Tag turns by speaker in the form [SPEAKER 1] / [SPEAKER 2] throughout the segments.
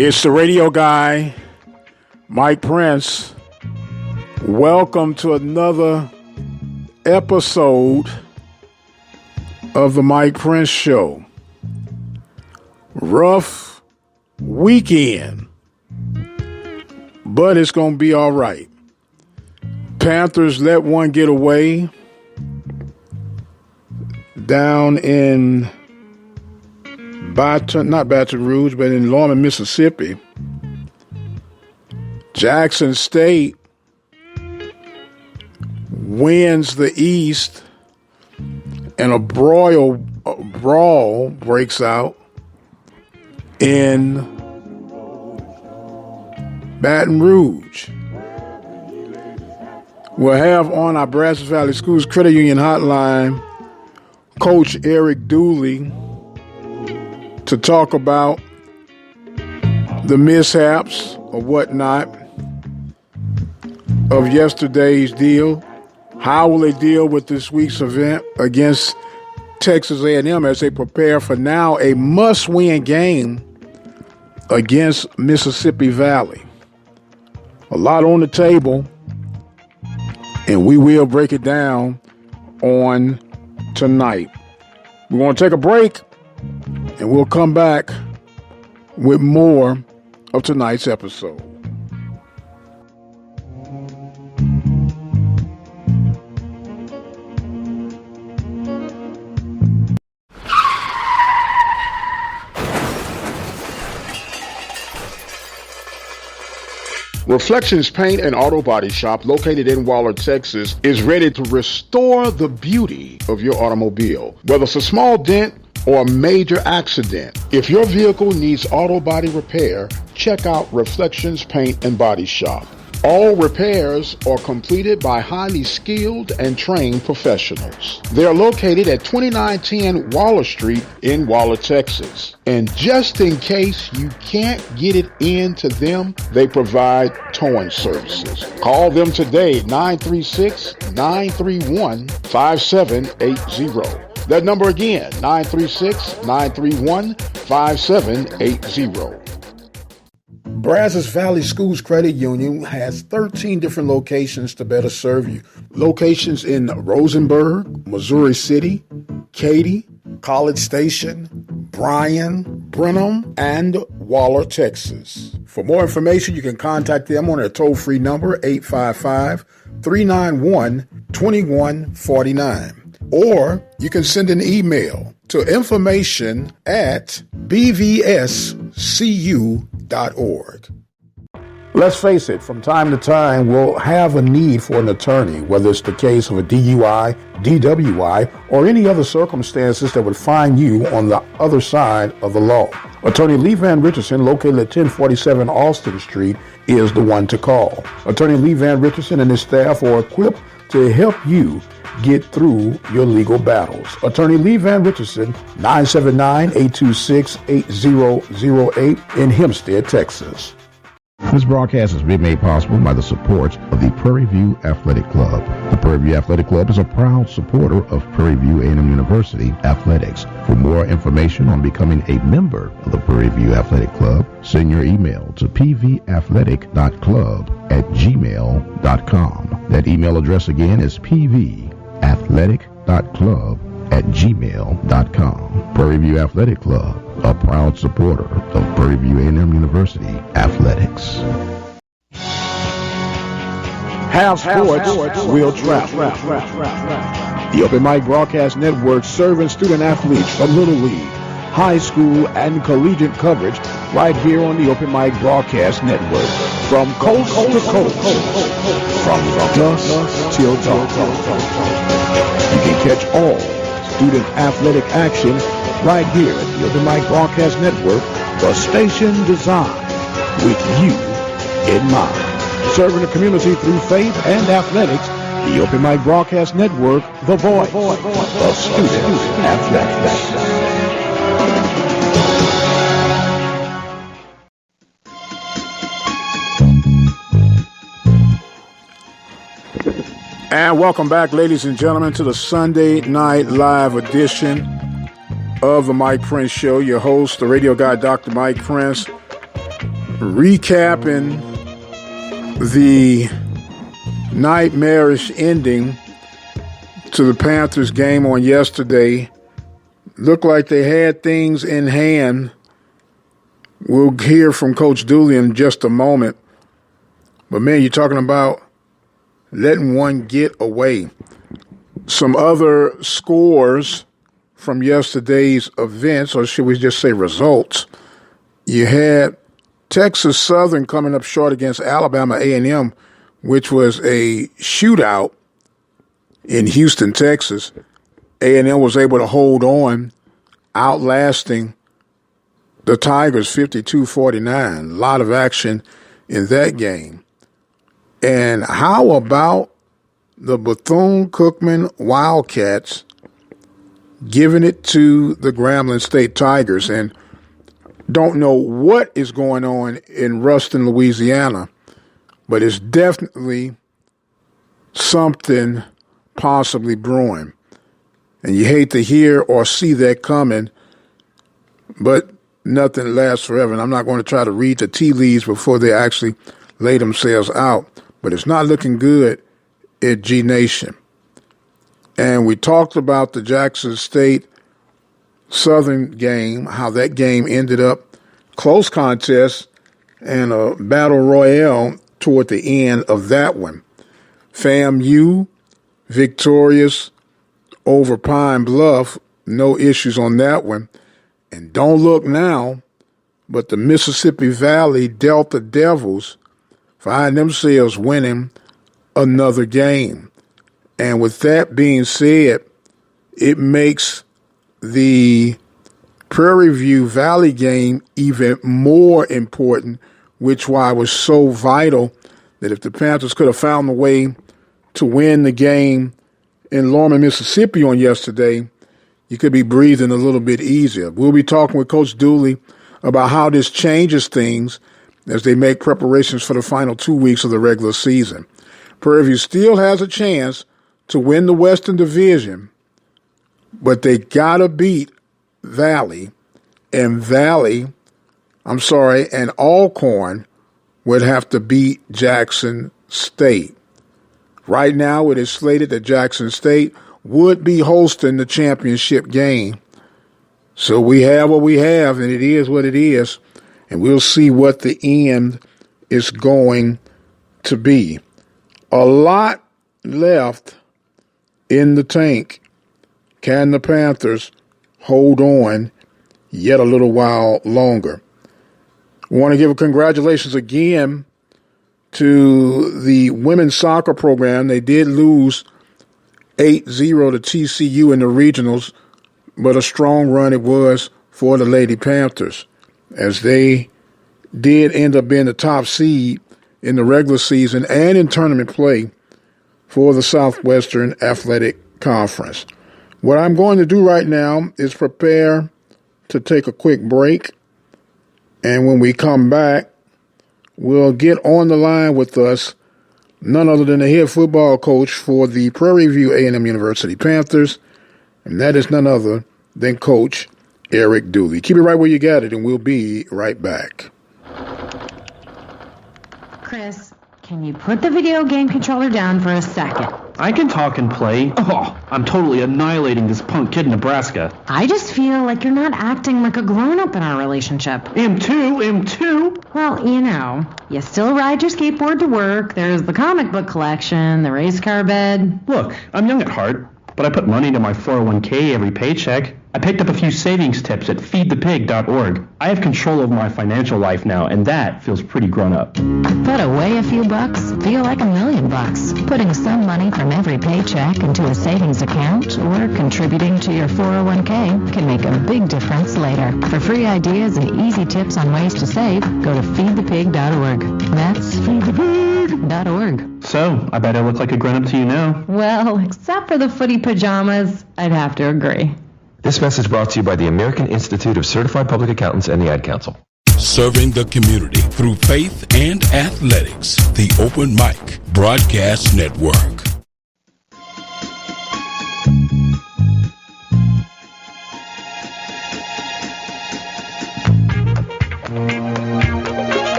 [SPEAKER 1] It's the radio guy, Mike Prince. Welcome to another episode of the Mike Prince Show. Rough weekend, but it's going to be all right. Panthers let one get away down in not Baton Rouge, but in Lorman, Mississippi. Jackson State wins the East, and a brawl breaks out in Baton Rouge. We'll have on our Brazos Valley Schools Credit Union hotline Coach Eric Dooley to talk about the mishaps or whatnot of yesterday's deal. How will they deal with this week's event against Texas A&M as they prepare for now a must-win game against Mississippi Valley? A lot on the table, and we will break it down on tonight. We're going to take a break, and we'll come back with more of tonight's episode. Reflections Paint and Auto Body Shop, located in Waller, Texas, is ready to restore the beauty of your automobile. Whether it's a small dent or a major accident, if your vehicle needs auto body repair, check out Reflections Paint and Body Shop. All repairs are completed by highly skilled and trained professionals. They are located at 2910 Waller Street in Waller, Texas. And just in case you can't get it into them, they provide towing services. Call them today, 936-931-5780. That number again, 936-931-5780. Brazos Valley Schools Credit Union has 13 different locations to better serve you. Locations in Rosenberg, Missouri City, Katy, College Station, Bryan, Brenham, and Waller, Texas. For more information, you can contact them on their toll-free number, 855-391-2149. Or you can send an email to information@bvscu.org. Let's face it, from time to time, we'll have a need for an attorney, whether it's the case of a DUI, DWI, or any other circumstances that would find you on the other side of the law. Attorney Lee Van Richardson, located at 1047 Austin Street, is the one to call. Attorney Lee Van Richardson and his staff are equipped to help you get through your legal battles. Attorney Lee Van Richardson, 979-826-8008 in Hempstead, Texas.
[SPEAKER 2] This broadcast has been made possible by the support of the Prairie View Athletic Club. The Prairie View Athletic Club is a proud supporter of Prairie View A&M University athletics. For more information on becoming a member of the Prairie View Athletic Club, send your email to pvathletic.club@gmail.com. That email address again is pvathletic.club@gmail.com. Prairie View Athletic Club, a proud supporter of Prairie View A&M University athletics.
[SPEAKER 1] Have sports, will travel. The Open Mic Broadcast Network serving student athletes from Little League, high school, and collegiate coverage right here on the Open Mic Broadcast Network. From coast to coast, from dusk till dawn. You can catch all student athletic action right here at the Open Mic Broadcast Network, the station designed with you in mind. Serving the community through faith and athletics, the Open Mic Broadcast Network, the voice of student athletics. And welcome back, ladies and gentlemen, to the Sunday Night Live edition of the Mike Prince Show. Your host, the radio guy, Dr. Mike Prince.
[SPEAKER 3] recapping the nightmarish ending to the Panthers game on yesterday. Looked like they had things in hand. We'll hear from Coach Dooley in just a moment. But, man, you're talking about letting one get away. Some other scores from yesterday's events, or should we just say results. You had Texas Southern coming up short against Alabama A&M, which was a shootout in Houston, Texas. A&M was able to hold on, outlasting the Tigers 52-49. A lot of action in that game. And how about the Bethune-Cookman Wildcats giving it to the Grambling State Tigers? And don't know what is going on in Ruston, Louisiana, but it's definitely something possibly brewing. And you hate to hear or see that coming, but nothing lasts forever. And I'm not going to try to read the tea leaves before they actually lay themselves out. But it's not looking good at G Nation. And we talked about the Jackson State Southern game, how that game ended up close contest and a battle royale toward the end of that one. FAMU victorious over Pine Bluff, no issues on that one. And don't look now, but the Mississippi Valley Delta Devils find themselves winning another game. And with that being said, it makes the Prairie View Valley game even more important, which why was so vital that if the Panthers could have found a way to win the game in Lorman, Mississippi on yesterday, you could be breathing a little bit easier. We'll be talking with Coach Dooley about how this changes things as they make preparations for the final 2 weeks of the regular season. Prairie View still has a chance to win the Western Division, but they gotta beat Valley, and Alcorn would have to beat Jackson State. Right now, it is slated that Jackson State would be hosting the championship game. So we have what we have, and it is what it is, and we'll see what the end is going to be. A lot left in the tank. Can the Panthers hold on yet a little while longer? I want to give a congratulations again to the women's soccer program. They did lose 8-0 to TCU in the regionals, but a strong run it was for the Lady Panthers, as they did end up being the top seed in the regular season and in tournament play for the Southwestern Athletic Conference. What I'm going to do right now is prepare to take a quick break, and when we come back, we'll get on the line with us none other than the head football coach for the Prairie View A&M University Panthers, and that is none other than Coach Eric Dooley. Keep it right where you got it, and we'll be right back.
[SPEAKER 4] Chris, can you put the video game controller down for a second?
[SPEAKER 5] I can talk and play. Oh, I'm totally annihilating this punk kid in Nebraska.
[SPEAKER 4] I just feel like you're not acting like a grown-up in our relationship.
[SPEAKER 5] Am too.
[SPEAKER 4] Well, you still ride your skateboard to work. There's the comic book collection, the race car bed.
[SPEAKER 5] Look, I'm young at heart, but I put money into my 401k every paycheck. I picked up a few savings tips at feedthepig.org. I have control over my financial life now, and that feels pretty grown up.
[SPEAKER 6] Put away a few bucks, feel like $1 million. Putting some money from every paycheck into a savings account or contributing to your 401k can make a big difference later. For free ideas and easy tips on ways to save, go to feedthepig.org. That's feedthepig.org.
[SPEAKER 5] So, I bet I look like a grown-up to you now.
[SPEAKER 4] Well, except for the footy pajamas, I'd have to agree.
[SPEAKER 7] This message brought to you by the American Institute of Certified Public Accountants and the Ad Council.
[SPEAKER 8] Serving the community through faith and athletics. The Open Mic Broadcast Network.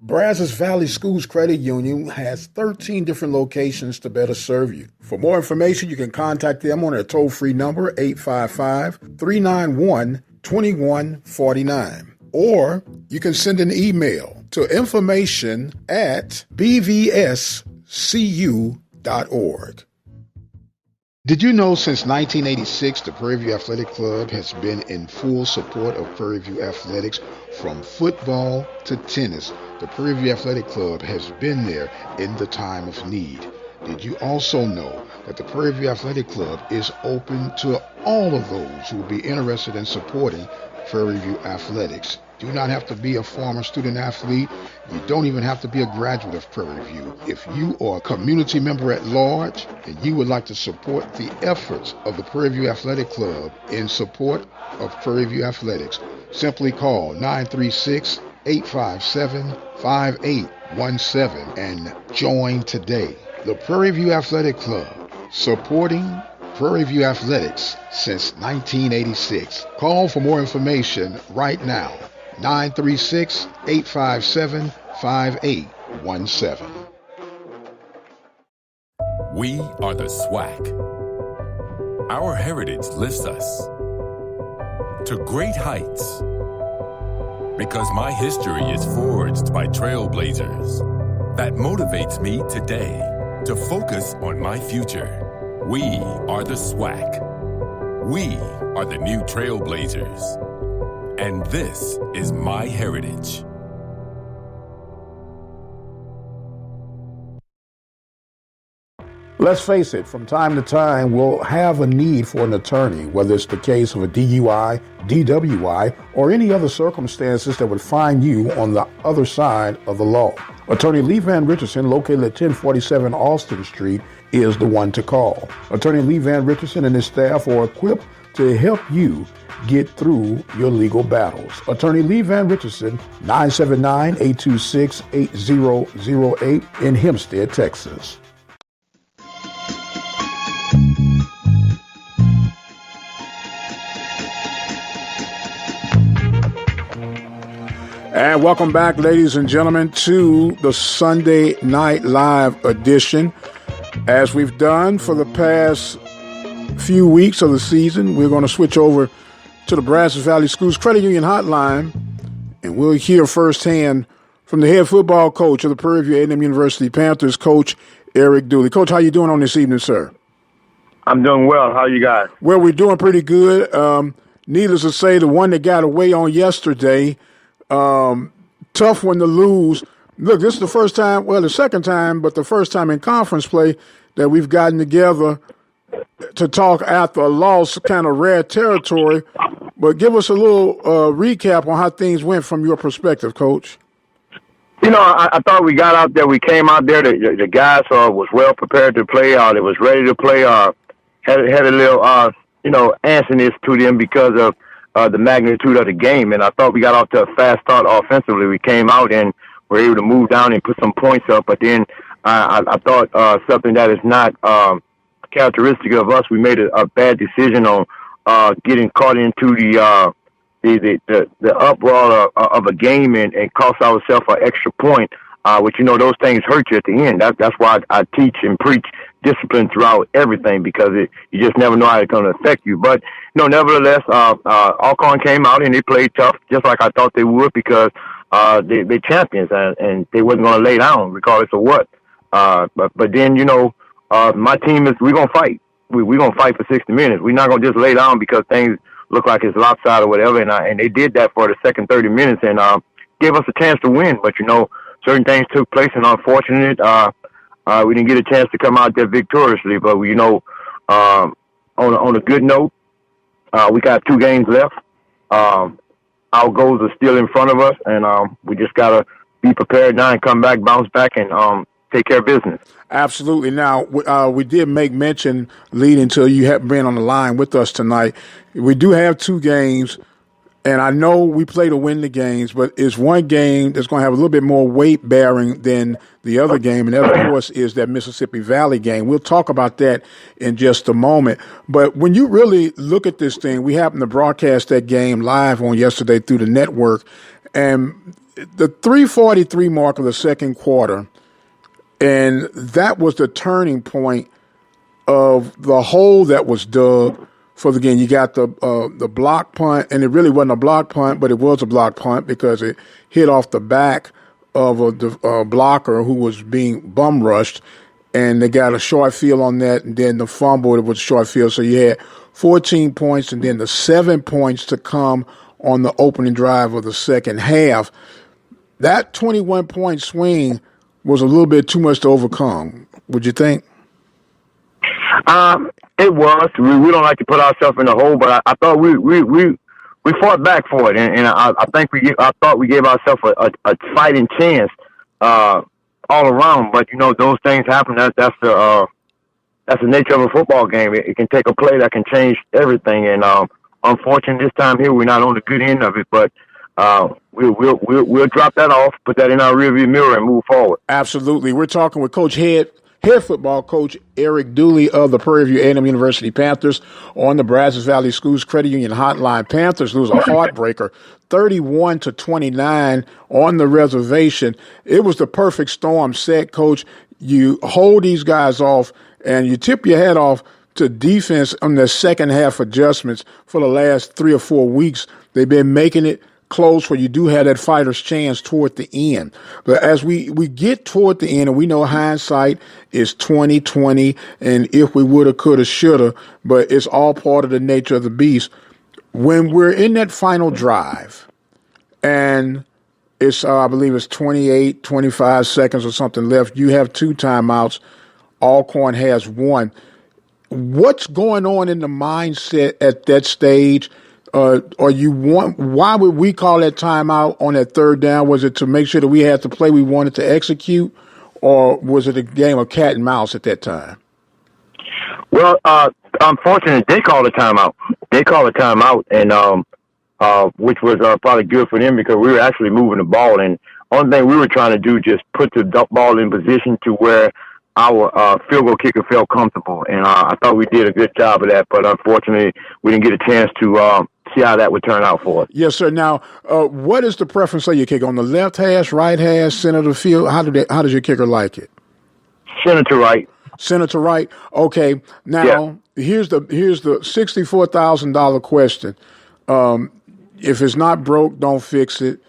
[SPEAKER 3] Brazos Valley Schools Credit Union has 13 different locations to better serve you. For more information, you can contact them on their toll-free number, 855-391-2149. Or you can send an email to information@bvscu.org. Did you know since 1986, the Prairie View Athletic Club has been in full support of Prairie View athletics from football to tennis? The Prairie View Athletic Club has been there in the time of need. Did you also know that the Prairie View Athletic Club is open to all of those who will be interested in supporting Prairie View athletics? Do not have to be a former student athlete. You don't even have to be a graduate of Prairie View. If you are a community member at large and you would like to support the efforts of the Prairie View Athletic Club in support of Prairie View athletics, simply call 936-857-5817 and join today. The Prairie View Athletic Club, supporting Prairie View athletics since 1986. Call for more information right now. 936-857-5817.
[SPEAKER 8] We are the SWAC. Our heritage lifts us to great heights because my history is forged by trailblazers. That motivates me today to focus on my future. We are the SWAC. We are the new trailblazers. And this is my heritage.
[SPEAKER 3] Let's face it, from time to time, we'll have a need for an attorney, whether it's the case of a DUI, DWI, or any other circumstances that would find you on the other side of the law. Attorney Lee Van Richardson, located at 1047 Austin Street, is the one to call. Attorney Lee Van Richardson and his staff are equipped to help you get through your legal battles. Attorney Lee Van Richardson, 979-826-8008 in Hempstead, Texas. And welcome back, ladies and gentlemen, to the Sunday Night Live edition. As we've done for the past few weeks of the season, we're going to switch over to the Brazos Valley Schools Credit Union Hotline, and we'll hear firsthand from the head football coach of the Prairie View A&M University Panthers, Coach Eric Dooley. Coach, how you doing on this evening, sir?
[SPEAKER 9] I'm doing well. How are you guys?
[SPEAKER 3] Well, we're doing pretty good. Needless to say, the one that got away on yesterday, tough one to lose. Look, this is the first time, well, the second time, but the first time in conference play that we've gotten together to talk after a loss, kind of rare territory. But give us a little recap on how things went from your perspective, Coach.
[SPEAKER 9] You know, I thought we got out there. We came out there. The guys was well prepared to play. They was ready to play. Had a little, antsiness to them because of the magnitude of the game. And I thought we got off to a fast start offensively. We came out and were able to move down and put some points up. But then I thought something that is not characteristic of us. We made a bad decision on getting caught into the uproar of a game and cost ourselves an extra point, which, those things hurt you at the end. That's why I teach and preach discipline throughout everything, because you just never know how it's going to affect you. But, nevertheless, Alcorn came out and they played tough, just like I thought they would, because they champions and they wasn't going to lay down regardless of what. But then, my team we're going to fight. We're going to fight for 60 minutes. We're not going to just lay down because things look like it's lopsided or whatever. And they did that for the second 30 minutes and gave us a chance to win. But, certain things took place, and unfortunate, we didn't get a chance to come out there victoriously. But, on a good note, we got 2 games left. Our goals are still in front of us, and we just got to be prepared now and come back, bounce back, and take care of business.
[SPEAKER 3] Absolutely. Now, we did make mention leading to you have been on the line with us tonight. We do have 2 games, and I know we play to win the games, but it's one game that's going to have a little bit more weight bearing than the other game, and that, of course, is that Mississippi Valley game. We'll talk about that in just a moment. But when you really look at this thing, we happened to broadcast that game live on yesterday through the network, and the 3:43 mark of the second quarter, and that was the turning point of the hole that was dug for the game. You got the block punt, and it really wasn't a block punt, but it was a block punt because it hit off the back of a blocker who was being bum rushed, and they got a short field on that, and then the fumble, it was a short field. So you had 14 points and then the 7 points to come on the opening drive of the second half. That 21-point swing was a little bit too much to overcome, would you think?
[SPEAKER 9] It was. We don't like to put ourselves in a hole, but I thought we fought back for it, and I thought we gave ourselves a fighting chance all around. But those things happen. That's the nature of a football game. It can take a play that can change everything, and unfortunately, this time here we're not on the good end of it, but. We'll drop that off, put that in our rearview mirror, and move forward.
[SPEAKER 3] Absolutely. We're talking with head football coach Eric Dooley of the Prairie View A&M University Panthers on the Brazos Valley Schools Credit Union Hotline. Panthers lose a heartbreaker, 31-29 on the reservation. It was the perfect storm set, Coach. You hold these guys off, and you tip your hat off to defense on the second half adjustments for the last 3 or 4 weeks. They've been making it close where you do have that fighter's chance toward the end. But as we get toward the end, and we know hindsight is 20/20, and if we woulda, coulda, shoulda, but it's all part of the nature of the beast. When we're in that final drive, and it's I believe it's 28, 25 seconds or something left, you have 2 timeouts. Alcorn has 1. What's going on in the mindset at that stage? Why would we call that timeout on that third down? Was it to make sure that we had the play we wanted to execute, or was it a game of cat and mouse at that time?
[SPEAKER 9] Well, unfortunately, they called a timeout. And which was probably good for them because we were actually moving the ball. And only thing we were trying to do just put the ball in position to where our field goal kicker felt comfortable. And I thought we did a good job of that, but unfortunately, we didn't get a chance to see how that would turn out for us.
[SPEAKER 3] Yes, sir. Now, what is the preference of your kicker? On the left hash, right hash, center of the field? How does your kicker like it?
[SPEAKER 9] Center to right.
[SPEAKER 3] Center to right. Okay. Now, here's the $64,000 question. If it's not broke, don't fix it.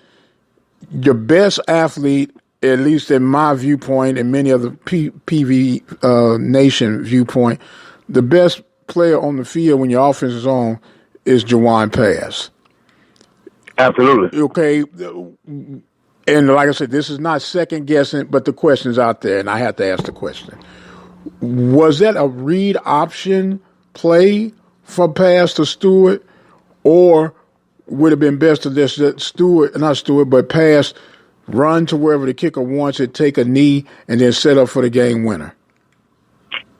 [SPEAKER 3] Your best athlete, at least in my viewpoint and many other PV Nation viewpoint, the best player on the field when your offense is on is Jawon Pass.
[SPEAKER 9] Absolutely.
[SPEAKER 3] Okay. And like I said, this is not second guessing, but the question's out there, and I have to ask the question. Was that a read option play for Pass to Stewart, or would it have been best to just let Pass run to wherever the kicker wants it, take a knee, and then set up for the game winner?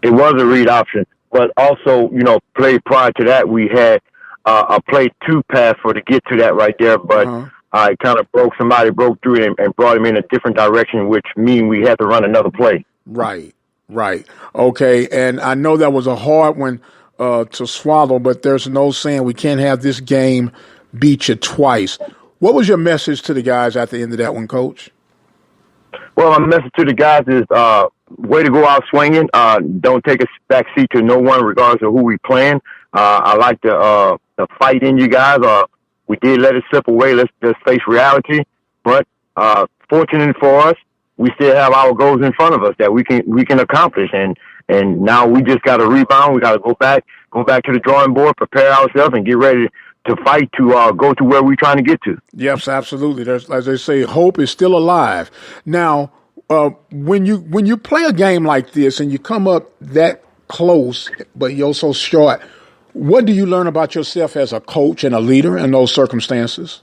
[SPEAKER 9] It was a read option, but also, play prior to that, we had a play to pass for to get to that right there, but it kind of somebody broke through it and brought him in a different direction, which means we had to run another play.
[SPEAKER 3] Right. Okay, and I know that was a hard one to swallow, but there's no saying we can't have this game beat you twice. What was your message to the guys at the end of that one, Coach?
[SPEAKER 9] Well, my message to the guys is way to go out swinging. Don't take a back seat to no one regardless of who we playing. I like the fight in you guys. We did let it slip away. Let's just face reality. But fortunately for us, we still have our goals in front of us that we can accomplish. And now we just got to rebound. We got to go back to the drawing board, prepare ourselves, and get ready to fight to go to where we're trying to get to.
[SPEAKER 3] Yes, absolutely. There's, as they say, hope is still alive. Now, when you play a game like this and you come up that close, but you're so short, what do you learn about yourself as a coach and a leader in those circumstances?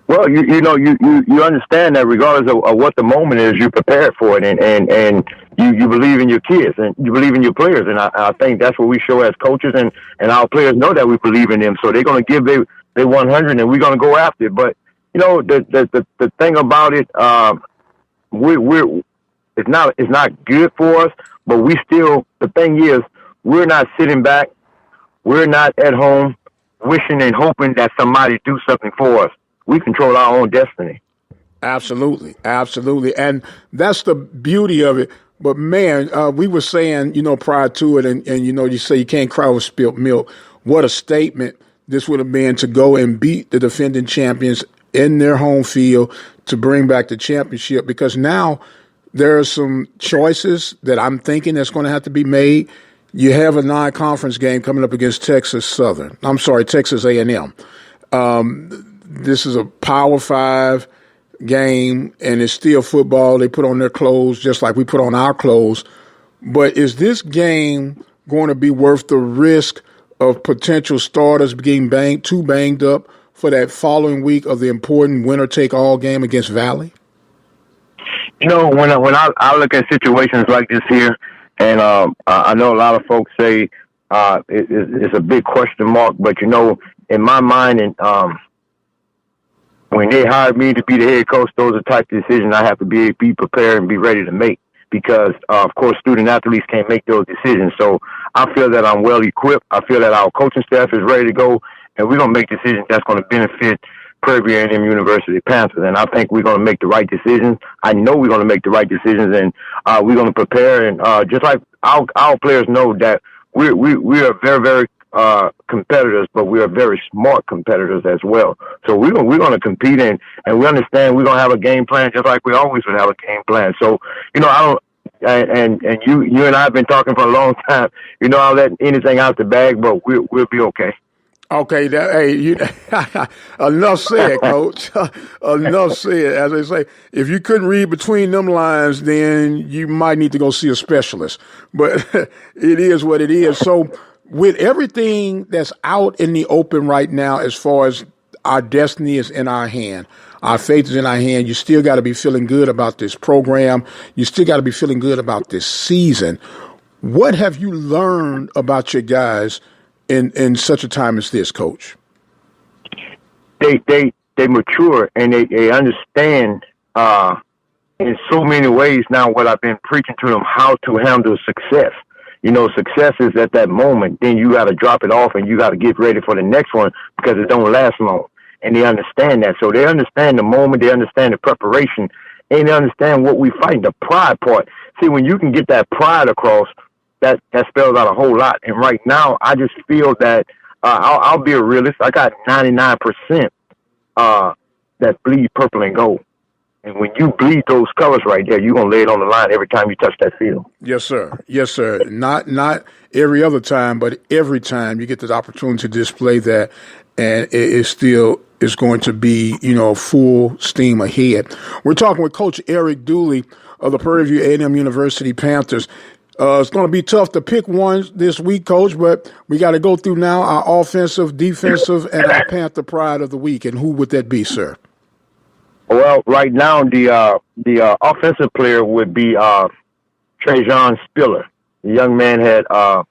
[SPEAKER 9] Well, you understand that regardless of what the moment is, you're prepared for it, and you believe in your kids and you believe in your players, and I think that's what we show as coaches, and our players know that we believe in them, so they're going to give their 100, and we're going to go after it. But the thing about it, it's not good for us, but the thing is, we're not sitting back, we're not at home wishing and hoping that somebody do something for us. we control our own destiny.
[SPEAKER 3] Absolutely, absolutely, and that's the beauty of it. But man, we were saying, prior to it, and you say you can't cry over spilt milk. What a statement this would have been to go and beat the defending champions in their home field to bring back the championship, because now there are some choices that I'm thinking that's going to have to be made. You have a non-conference game coming up against Texas A&M. This is a Power 5 game, and it's still football. They put on their clothes just like we put on our clothes. But is this game going to be worth the risk of potential starters getting banged up for that following week of the important winner-take-all game against Valley?
[SPEAKER 9] When I look at situations like this here, and I know a lot of folks say it's a big question mark, but in my mind, and when they hired me to be the head coach, those are the type of decisions I have to be prepared and be ready to make, because of course student athletes can't make those decisions. So I feel that I'm well equipped. I feel that our coaching staff is ready to go, and we're gonna make decisions that's going to benefit Prairie View A&M University Panthers, and I think we're going to make the right decisions. I know we're going to make the right decisions, and we're going to prepare. And just like our players know that we are very, very competitors, but we are very smart competitors as well. So we're going to compete, and we understand we're going to have a game plan just like we always would have a game plan. So I don't. And you and I have been talking for a long time. I'll let anything out the bag, but we'll be okay.
[SPEAKER 3] Okay, enough said, Coach. Enough said. As they say, if you couldn't read between them lines, then you might need to go see a specialist. But it is what it is. So with everything that's out in the open right now, as far as our destiny is in our hand, our faith is in our hand, you still got to be feeling good about this program. You still got to be feeling good about this season. What have you learned about your guys in such a time as this, Coach?
[SPEAKER 9] They mature, and they understand in so many ways now what I've been preaching to them, how to handle success. Success is at that moment. Then you got to drop it off, and you got to get ready for the next one, because it don't last long. And they understand that. So they understand the moment, they understand the preparation, and they understand what we fight, the pride part. See, when you can get that pride across, that spells out a whole lot. And right now, I just feel that I'll be a realist. I got 99% that bleed purple and gold. And when you bleed those colors right there, you're going to lay it on the line every time you touch that field.
[SPEAKER 3] Yes, sir. Yes, sir. Not every other time, but every time you get the opportunity to display that, and it still is going to be, full steam ahead. We're talking with Coach Eric Dooley of the Prairie View A&M University Panthers. It's going to be tough to pick one this week, Coach, but we got to go through now our offensive, defensive, and our Panther Pride of the week. And who would that be, sir?
[SPEAKER 9] Well, right now, the offensive player would be Trajan Spiller. The young man had 5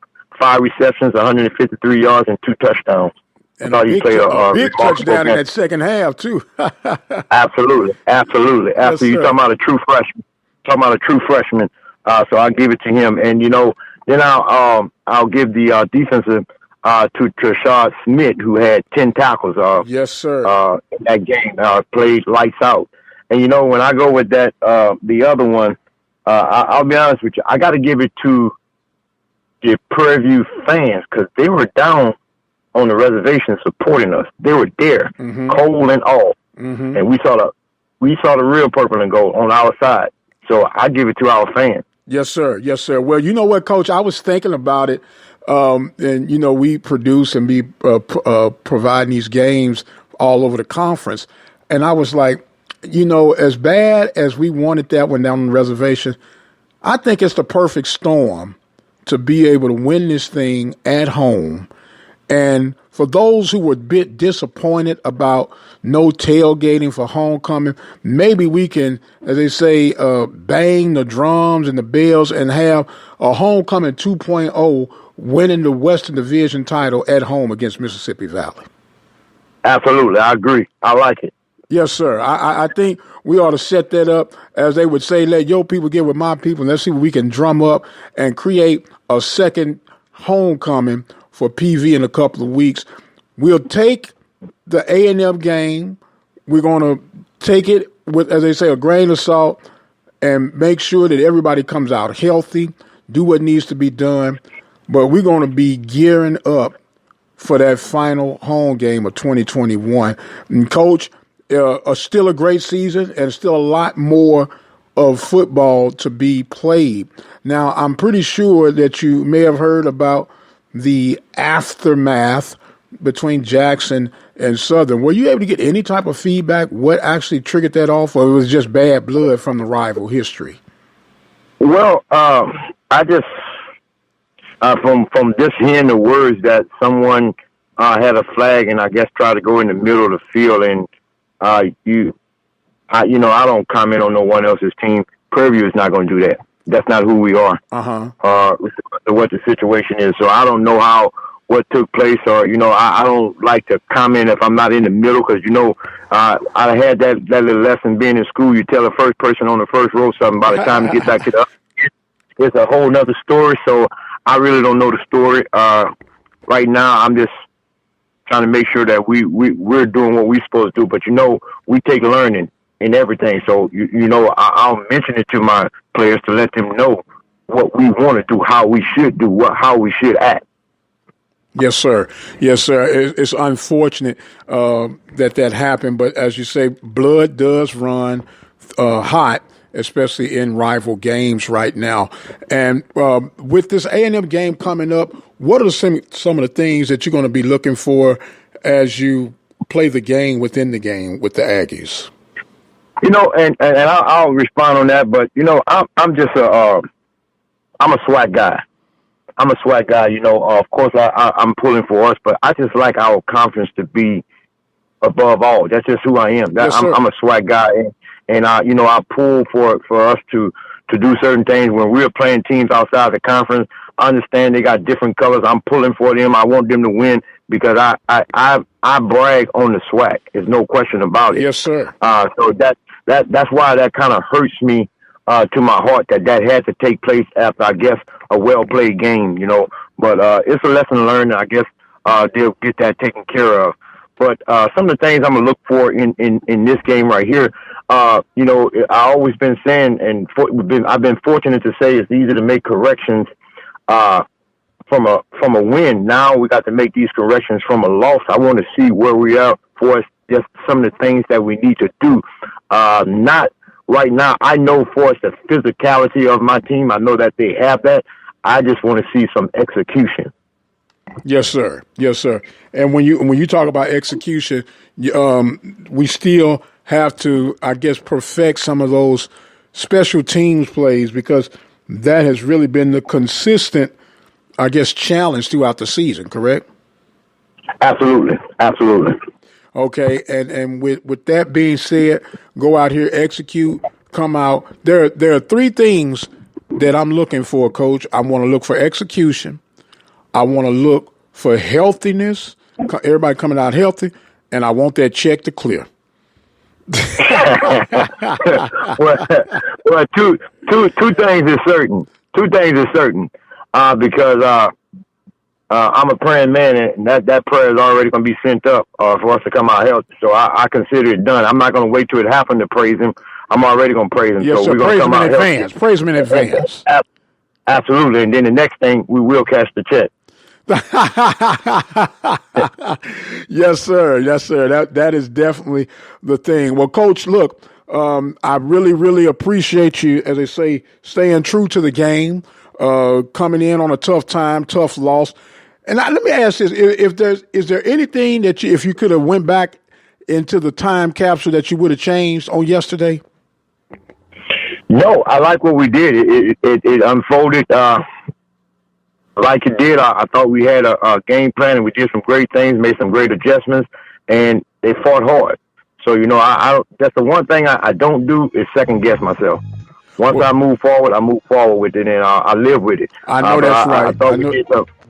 [SPEAKER 9] receptions, 153 yards, and 2 touchdowns.
[SPEAKER 3] And a big touchdown in that second half, too.
[SPEAKER 9] Absolutely.
[SPEAKER 3] Yes,
[SPEAKER 9] You're talking about a true freshman. So I'll give it to him. And, then I'll give the defensive to Trashad Smith, who had 10 tackles.
[SPEAKER 3] Yes, sir.
[SPEAKER 9] In that game, played lights out. And, when I go with that, the other one, I'll be honest with you, I got to give it to the Prairie View fans, because they were down on the reservation supporting us. They were there, cold and all. Mm-hmm. And we saw the real purple and gold on our side. So I give it to our fans.
[SPEAKER 3] Yes, sir. Yes, sir. Well, you know what, Coach? I was thinking about it, and we produce and be providing these games all over the conference, and I was like, as bad as we wanted that one down on the reservation, I think it's the perfect storm to be able to win this thing at home. And for those who were a bit disappointed about no tailgating for homecoming, maybe we can, as they say, bang the drums and the bells and have a homecoming 2.0 winning the Western Division title at home against Mississippi Valley.
[SPEAKER 9] Absolutely. I agree. I like it.
[SPEAKER 3] Yes, sir. I think we ought to set that up, as they would say, let your people get with my people, and let's see what we can drum up and create a second homecoming for PV in a couple of weeks. We'll take the A&M game we're going to take it with, as they say, a grain of salt and make sure that everybody comes out healthy, do what needs to be done. But we're going to be gearing up for that final home game of 2021. And Coach, still a great season and still a lot more of football to be played. Now, I'm pretty sure that you may have heard about the aftermath between Jackson and Southern. Were you able to get any type of feedback? What actually triggered that off, or it was just bad blood from the rival history?
[SPEAKER 9] Well, I just from just hearing the words that someone had a flag and I guess tried to go in the middle of the field, and I don't comment on no one else's team. Prairie View is not going to do that. That's not who we are. What the situation is. So I don't know what took place, or I don't like to comment if I'm not in the middle, because I had that little lesson being in school. You tell the first person on the first row something, by the time you get back to the other, it's a whole nother story. So I really don't know the story. Right now, I'm just trying to make sure that we're doing what we're supposed to do. But we take learning in everything. So I'll mention it to my players to let them know what we want to do, how we should do, how we should act.
[SPEAKER 3] Yes, sir. Yes, sir. It's unfortunate that happened, but as you say, blood does run hot, especially in rival games right now. And with this A&M game coming up, what are some of the things that you're going to be looking for as you play the game within the game with the Aggies?
[SPEAKER 9] And I'll respond on that, but I'm just I'm a SWAT guy. I'm a SWAT guy. Of course I'm pulling for us, but I just like our conference to be above all. That's just who I am.
[SPEAKER 3] Yes,
[SPEAKER 9] I'm a SWAT guy, and I pull for us to do certain things when we're playing teams outside the conference. I understand they got different colors. I'm pulling for them. I want them to win because I brag on the SWAT. There's no question about it.
[SPEAKER 3] Yes, sir.
[SPEAKER 9] So that's why that kind of hurts me to my heart that had to take place after, I guess, a well-played game, But it's a lesson learned. I guess they'll get that taken care of. But some of the things I'm going to look for in this game right here, I've always been saying, and I've been fortunate to say it's easy to make corrections from a win. Now we got to make these corrections from a loss. I want to see where we are for us, just some of the things that we need to do. Not right now. I know for us the physicality of my team. I know that they have that. I just want to see some execution.
[SPEAKER 3] Yes, sir. Yes, sir. And when you talk about execution, we still have to, I guess, perfect some of those special teams plays, because that has really been the consistent, I guess, challenge throughout the season, correct?
[SPEAKER 9] Absolutely. Absolutely.
[SPEAKER 3] Okay, and with that being said, go out here, execute, come out. There are three things that I'm looking for, Coach. I want to look for execution. I want to look for healthiness, everybody coming out healthy, and I want that check to clear.
[SPEAKER 9] well, two things is certain. Because I'm a praying man, and that prayer is already going to be sent up for us to come out healthy. So I consider it done. I'm not going to wait till it happened to praise him. I'm already going to praise him.
[SPEAKER 3] Yes,
[SPEAKER 9] so
[SPEAKER 3] sir.
[SPEAKER 9] we're going to come out
[SPEAKER 3] healthy.
[SPEAKER 9] healthy.
[SPEAKER 3] Praise him in advance.
[SPEAKER 9] Absolutely. And then the next thing, we will cash the check.
[SPEAKER 3] Yes, sir. Yes, sir. That is definitely the thing. Well, Coach, look, I really, really appreciate you, as they say, staying true to the game, coming in on a tough time, tough loss. And let me ask this: is there anything that if you could have went back into the time capsule that you would have changed on yesterday?
[SPEAKER 9] No, I like what we did. It unfolded like it did. I thought we had a game plan, and we did some great things, made some great adjustments, and they fought hard. So, I that's the one thing I don't do is second guess myself. Once I move forward with it, and I live with it.
[SPEAKER 3] I know that's right.
[SPEAKER 9] I thought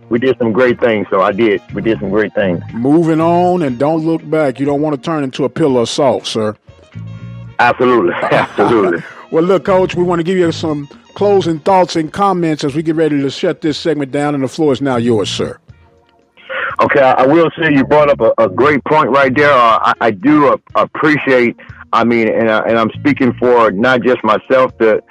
[SPEAKER 9] we did some great things, so I did. We did some great things.
[SPEAKER 3] Moving on, and don't look back. You don't want to turn into a pillar of salt, sir.
[SPEAKER 9] Absolutely. Absolutely.
[SPEAKER 3] Well, look, Coach, we want to give you some closing thoughts and comments as we get ready to shut this segment down, and the floor is now yours, sir.
[SPEAKER 9] Okay, I will say you brought up a great point right there. I do appreciate. I mean, and I'm speaking for not just myself, the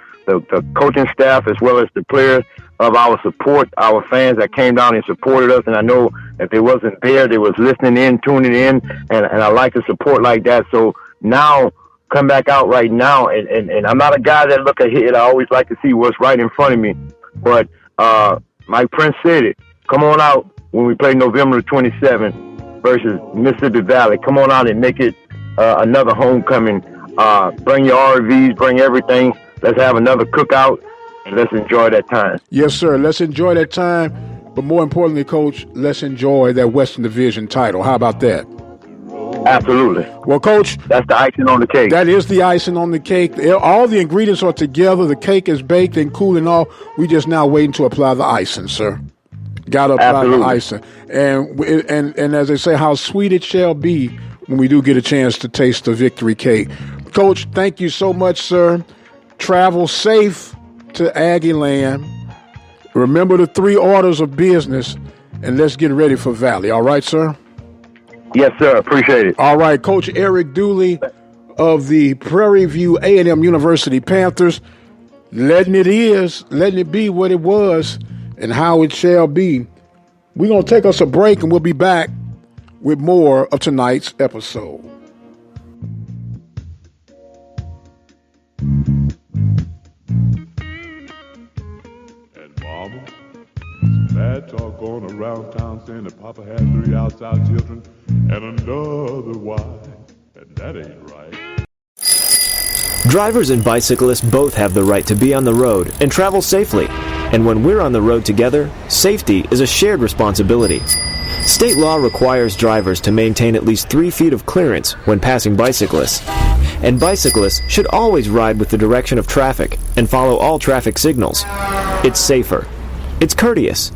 [SPEAKER 9] coaching staff as well as the players of our support, our fans that came down and supported us. And I know if they wasn't there, they was listening in, tuning in, and I like the support like that. So now come back out right now, and I'm not a guy that look ahead. I always like to see what's right in front of me. But Mike Prince said it. Come on out when we play November 27th versus Mississippi Valley. Come on out and make it another homecoming. Bring your RVs, bring everything. Let's have another cookout, and let's enjoy that time.
[SPEAKER 3] Yes, sir. Let's enjoy that time. But more importantly, Coach, let's enjoy that Western Division title. How about that?
[SPEAKER 9] Absolutely.
[SPEAKER 3] Well, Coach,
[SPEAKER 9] that's the icing on the cake.
[SPEAKER 3] That is the icing on the cake. All the ingredients are together. The cake is baked and cooling off. We just now waiting to apply the icing, sir. Got to apply the icing. And as they say, how sweet it shall be when we do get a chance to taste the victory cake. Coach, thank you so much, sir. Travel safe to Aggie Land. Remember the 3 orders of business, and let's get ready for Valley. All right, sir?
[SPEAKER 9] Yes, sir. Appreciate it.
[SPEAKER 3] All right, Coach Eric Dooley of the Prairie View A&M University Panthers, letting it be what it was and how it shall be. We're going to take us a break, and we'll be back with more of tonight's episode.
[SPEAKER 10] And Mama, some bad talk going around town saying that Papa had 3 outside children and another wife, and that ain't right.
[SPEAKER 11] Drivers and bicyclists both have the right to be on the road and travel safely. And when we're on the road together, safety is a shared responsibility. State law requires drivers to maintain at least 3 feet of clearance when passing bicyclists. And bicyclists should always ride with the direction of traffic and follow all traffic signals. It's safer. It's courteous.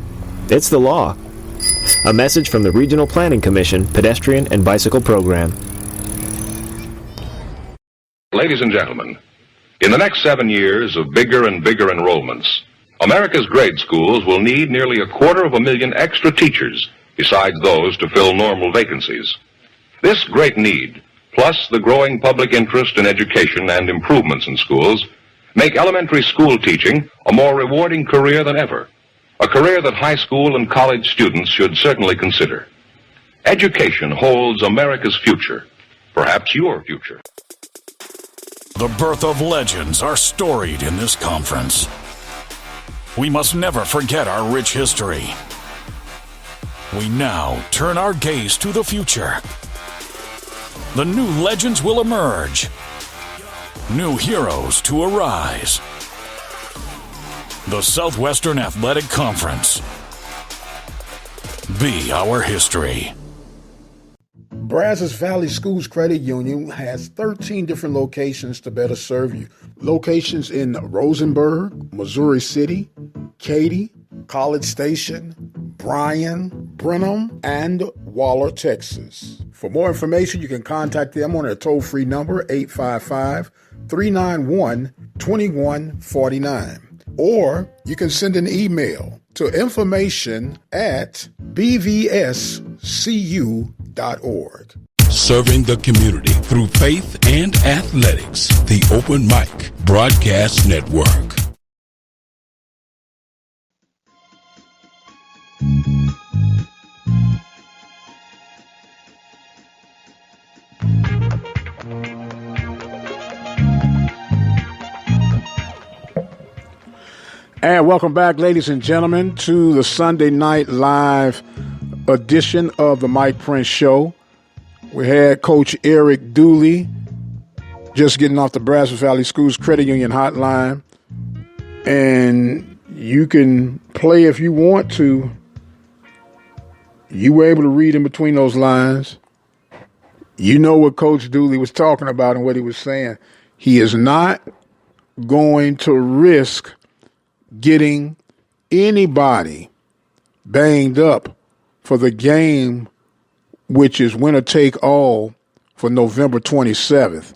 [SPEAKER 11] It's the law. A message from the Regional Planning Commission Pedestrian and Bicycle Program.
[SPEAKER 12] Ladies and gentlemen, in the next 7 years of bigger and bigger enrollments, America's grade schools will need nearly 250,000 extra teachers besides those to fill normal vacancies. This great need, plus the growing public interest in education and improvements in schools, make elementary school teaching a more rewarding career than ever, a career that high school and college students should certainly consider. Education holds America's future, perhaps your future.
[SPEAKER 13] The birth of legends are storied in this conference. We must never forget our rich history. We now turn our gaze to the future. The new legends will emerge. New heroes to arise. The Southwestern Athletic Conference. Be our history.
[SPEAKER 3] Brazos Valley Schools Credit Union has 13 different locations to better serve you. Locations in Rosenberg, Missouri City, Katy, College Station, Bryan, Brenham, and Waller, Texas. For more information, you can contact them on their toll-free number, 855-391-2149. Or you can send an email to information@bvscu.org.
[SPEAKER 14] Serving the community through faith and athletics. The Open Mic Broadcast Network.
[SPEAKER 3] And welcome back, ladies and gentlemen, to the Sunday Night Live edition of the Mike Prince Show. We had Coach Eric Dooley just getting off the Brazos Valley Schools Credit Union hotline. And you can play if you want to. You were able to read in between those lines. You know what Coach Dooley was talking about and what he was saying. He is not going to risk getting anybody banged up for the game, which is winner take all for November 27th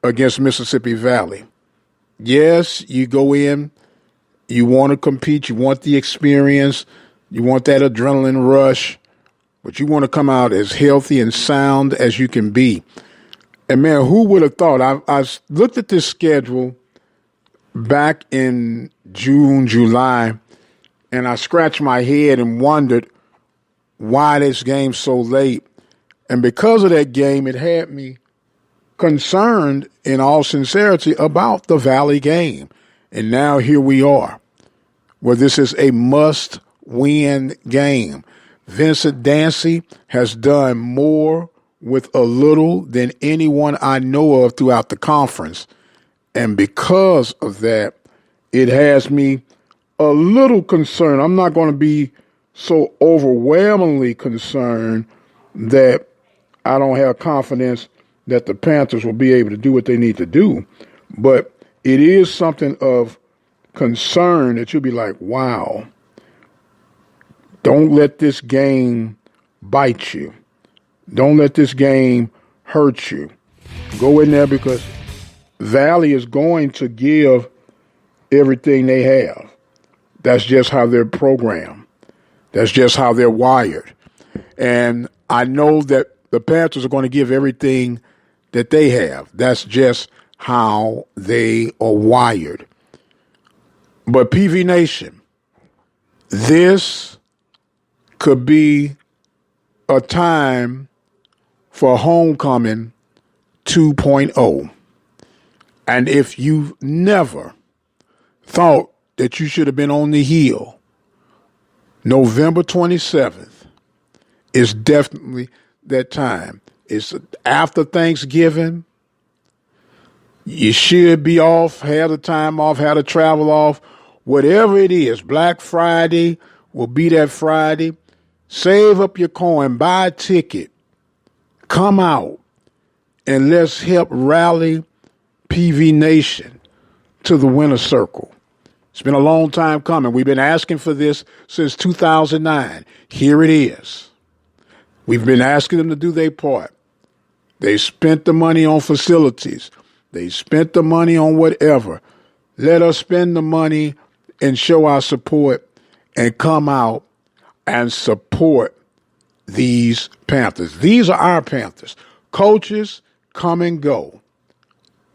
[SPEAKER 3] against Mississippi Valley. Yes, you go in, you want to compete, you want the experience, you want that adrenaline rush, but you want to come out as healthy and sound as you can be. And man, who would have thought? I looked at this schedule back in June, July, and I scratched my head and wondered why this game's so late. And because of that game, it had me concerned in all sincerity about the Valley game. And now here we are, where this is a must-win game. Vincent Dancy has done more with a little than anyone I know of throughout the conference. And because of that, it has me a little concerned. I'm not going to be so overwhelmingly concerned that I don't have confidence that the Panthers will be able to do what they need to do. But it is something of concern that you'll be like, wow, don't let this game bite you. Don't let this game hurt you. Go in there because Valley is going to give everything they have. That's just how they're programmed. That's just how they're wired. And I know that the Panthers are going to give everything that they have. That's just how they are wired. But PV Nation, this could be a time for homecoming 2.0. And if you've never thought that you should have been on the hill, November 27th is definitely that time. It's after Thanksgiving. You should be off, have the time off, have the travel off, whatever it is. Black Friday will be that Friday. Save up your coin, buy a ticket, come out, and let's help rally PV Nation to the winner's circle. It's been a long time coming. We've been asking for this since 2009. Here it is. We've been asking them to do their part. They spent the money on facilities. They spent the money on whatever. Let us spend the money and show our support and come out and support these Panthers. These are our Panthers. Coaches come and go.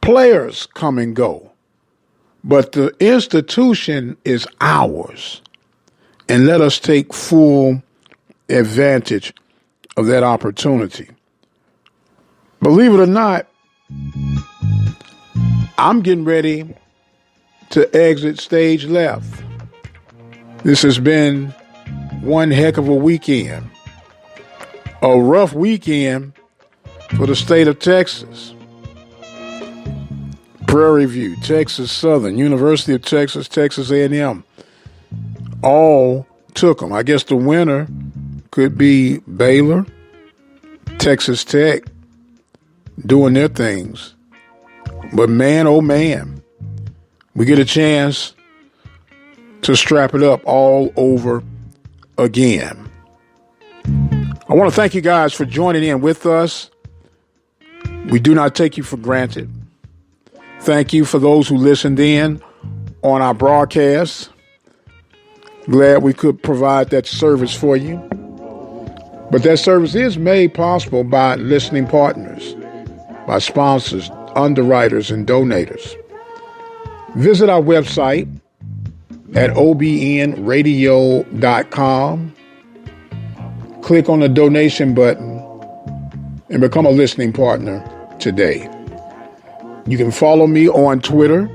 [SPEAKER 3] Players come and go. But the institution is ours. And let us take full advantage of that opportunity. Believe it or not, I'm getting ready to exit stage left. This has been one heck of a weekend. A rough weekend for the state of Texas. Prairie View, Texas Southern, University of Texas, Texas A&M, all took them. I guess the winner could be Baylor, Texas Tech, doing their things. But man, oh man, we get a chance to strap it up all over again. I want to thank you guys for joining in with us. We do not take you for granted. Thank you for those who listened in on our broadcast. Glad we could provide that service for you. But that service is made possible by listening partners, by sponsors, underwriters, and donators. Visit our website at obnradio.com. Click on the donation button and become a listening partner today. You can follow me on Twitter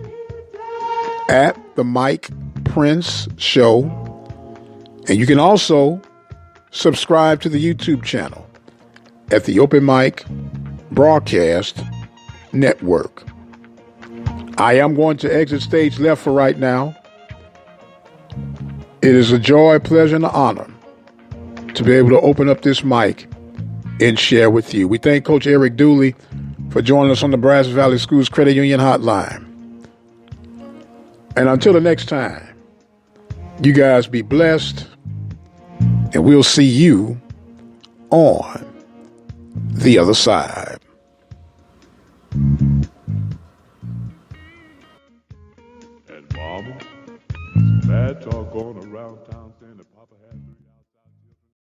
[SPEAKER 3] at The Mike Prince Show. And you can also subscribe to the YouTube channel at the Open Mic Broadcast Network. I am going to exit stage left for right now. It is a joy, pleasure, and an honor to be able to open up this mic and share with you. We thank Coach Eric Dooley for joining us on the Brazos Valley Schools Credit Union Hotline. And until the next time, you guys be blessed, and we'll see you on the other side.
[SPEAKER 10] And Mama, bad talk going around town saying that Papa had